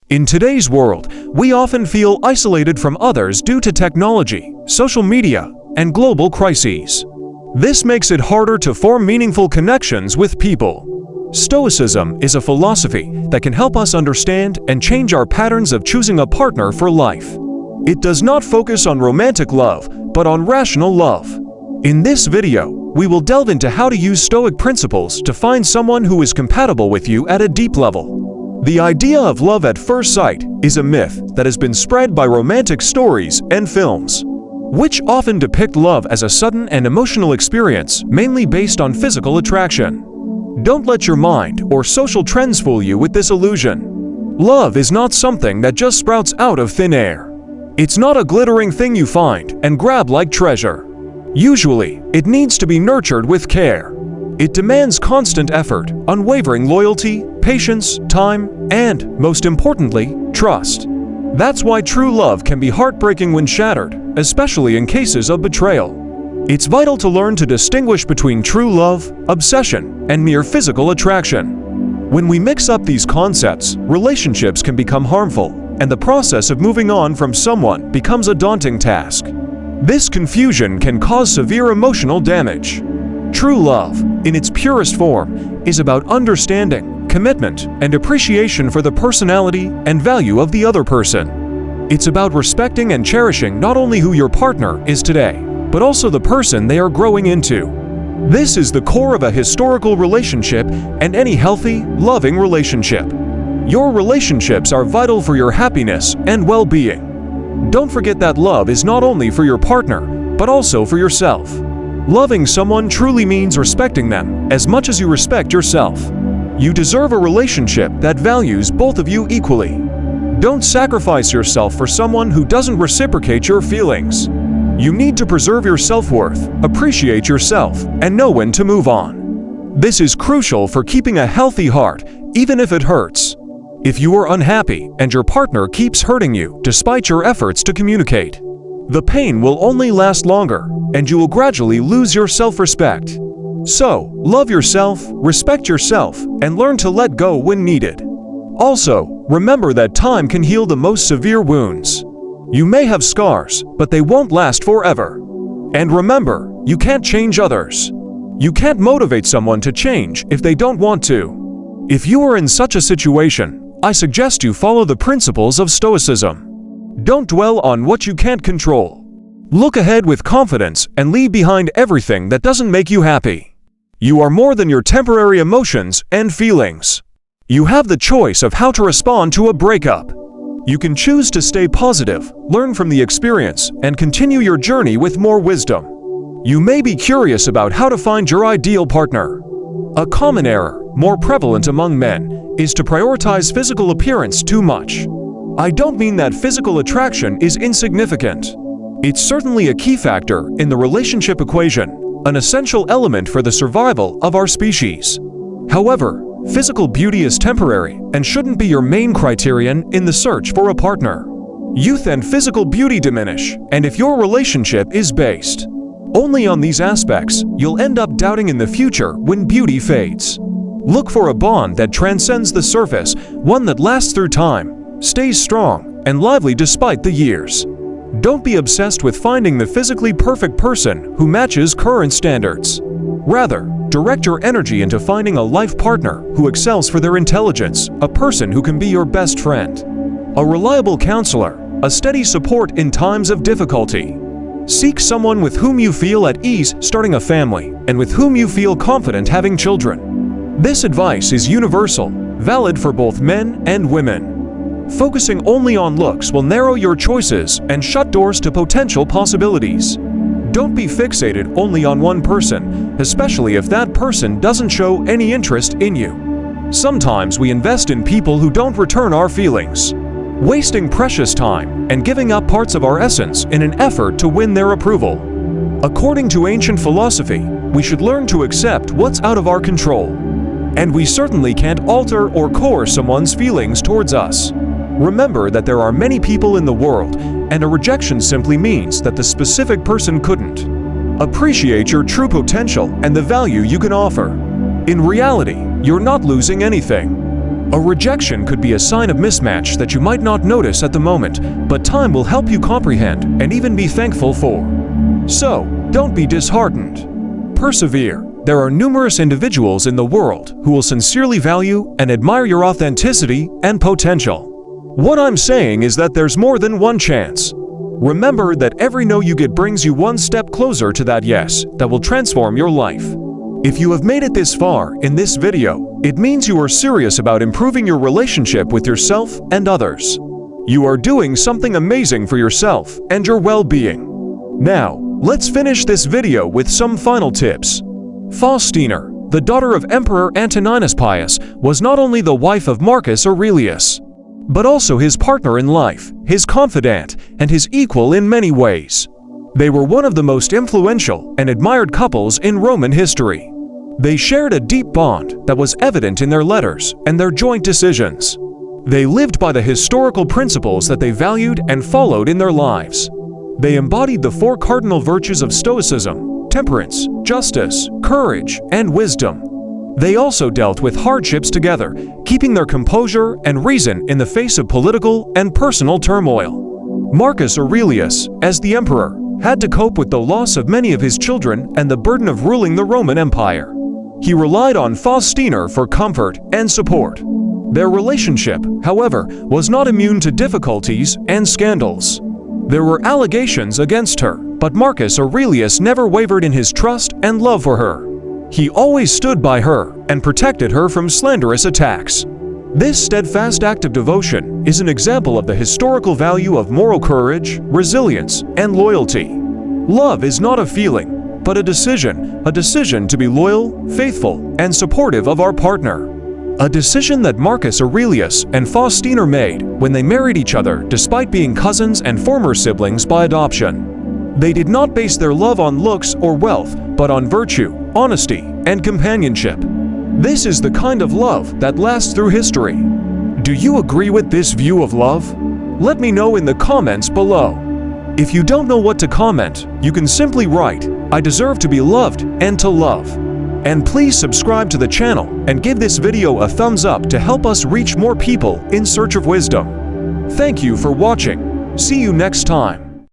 In today's world, we often feel isolated from others due to technology, social media, and global crises. This makes it harder to form meaningful connections with people. Stoicism is a philosophy that can help us understand and change our patterns of choosing a partner for life. It does not focus on romantic love, but on rational love. In this video, we will delve into how to use Stoic principles to find someone who is compatible with you at a deep level. The idea of love at first sight is a myth that has been spread by romantic stories and films, which often depict love as a sudden and emotional experience mainly based on physical attraction. Don't let your mind or social trends fool you with this illusion. Love is not something that just sprouts out of thin air. It's not a glittering thing you find and grab like treasure. Usually, it needs to be nurtured with care. It demands constant effort, unwavering loyalty, patience, time, and, most importantly, trust. That's why true love can be heartbreaking when shattered, especially in cases of betrayal. It's vital to learn to distinguish between true love, obsession, and mere physical attraction. When we mix up these concepts, relationships can become harmful, and the process of moving on from someone becomes a daunting task. This confusion can cause severe emotional damage. True love, in its purest form, is about understanding, commitment, and appreciation for the personality and value of the other person. It's about respecting and cherishing not only who your partner is today, but also the person they are growing into. This is the core of a historical relationship and any healthy, loving relationship. Your relationships are vital for your happiness and well-being. Don't forget that love is not only for your partner, but also for yourself. Loving someone truly means respecting them as much as you respect yourself. You deserve a relationship that values both of you equally. Don't sacrifice yourself for someone who doesn't reciprocate your feelings. You need to preserve your self-worth, appreciate yourself, and know when to move on. This is crucial for keeping a healthy heart, even if it hurts. If you are unhappy and your partner keeps hurting you despite your efforts to communicate, the pain will only last longer, and you will gradually lose your self-respect. So, love yourself, respect yourself, and learn to let go when needed. Also, remember that time can heal the most severe wounds. You may have scars, but they won't last forever. And remember, you can't change others. You can't motivate someone to change if they don't want to. If you are in such a situation, I suggest you follow the principles of Stoicism. Don't dwell on what you can't control. Look ahead with confidence and leave behind everything that doesn't make you happy. You are more than your temporary emotions and feelings. You have the choice of how to respond to a breakup. You can choose to stay positive, learn from the experience, and continue your journey with more wisdom. You may be curious about how to find your ideal partner. A common error, more prevalent among men, is to prioritize physical appearance too much. I don't mean that physical attraction is insignificant. It's certainly a key factor in the relationship equation, an essential element for the survival of our species. However, physical beauty is temporary and shouldn't be your main criterion in the search for a partner. Youth and physical beauty diminish, and if your relationship is based only on these aspects, you'll end up doubting in the future when beauty fades. Look for a bond that transcends the surface, one that lasts through time, stays strong, and lively despite the years. Don't be obsessed with finding the physically perfect person who matches current standards. Rather, direct your energy into finding a life partner who excels for their intelligence, a person who can be your best friend, a reliable counselor, a steady support in times of difficulty. Seek someone with whom you feel at ease starting a family and with whom you feel confident having children. This advice is universal, valid for both men and women. Focusing only on looks will narrow your choices and shut doors to potential possibilities. Don't be fixated only on one person, especially if that person doesn't show any interest in you. Sometimes we invest in people who don't return our feelings, wasting precious time and giving up parts of our essence in an effort to win their approval. According to ancient philosophy, we should learn to accept what's out of our control. And we certainly can't alter or coerce someone's feelings towards us. Remember that there are many people in the world, and a rejection simply means that the specific person couldn't appreciate your true potential and the value you can offer. In reality, you're not losing anything. A rejection could be a sign of mismatch that you might not notice at the moment, but time will help you comprehend and even be thankful for. So, don't be disheartened. Persevere. There are numerous individuals in the world who will sincerely value and admire your authenticity and potential. What I'm saying is that there's more than one chance. Remember that every no you get brings you one step closer to that yes that will transform your life. If you have made it this far in this video, it means you are serious about improving your relationship with yourself and others. You are doing something amazing for yourself and your well-being. Now, let's finish this video with some final tips. Faustina, the daughter of Emperor Antoninus Pius, was not only the wife of Marcus Aurelius, but also his partner in life, his confidant, and his equal in many ways. They were one of the most influential and admired couples in Roman history. They shared a deep bond that was evident in their letters and their joint decisions. They lived by the historical principles that they valued and followed in their lives. They embodied the four cardinal virtues of Stoicism: temperance, justice, courage, and wisdom. They also dealt with hardships together, keeping their composure and reason in the face of political and personal turmoil. Marcus Aurelius, as the emperor, had to cope with the loss of many of his children and the burden of ruling the Roman Empire. He relied on Faustina for comfort and support. Their relationship, however, was not immune to difficulties and scandals. There were allegations against her, but Marcus Aurelius never wavered in his trust and love for her. He always stood by her and protected her from slanderous attacks. This steadfast act of devotion is an example of the historical value of moral courage, resilience, and loyalty. Love is not a feeling, but a decision to be loyal, faithful, and supportive of our partner. A decision that Marcus Aurelius and Faustina made when they married each other despite being cousins and former siblings by adoption. They did not base their love on looks or wealth, but on virtue, honesty, and companionship. This is the kind of love that lasts through history. Do you agree with this view of love? Let me know in the comments below. If you don't know what to comment, you can simply write, "I deserve to be loved and to love." And please subscribe to the channel and give this video a thumbs up to help us reach more people in search of wisdom. Thank you for watching. See you next time.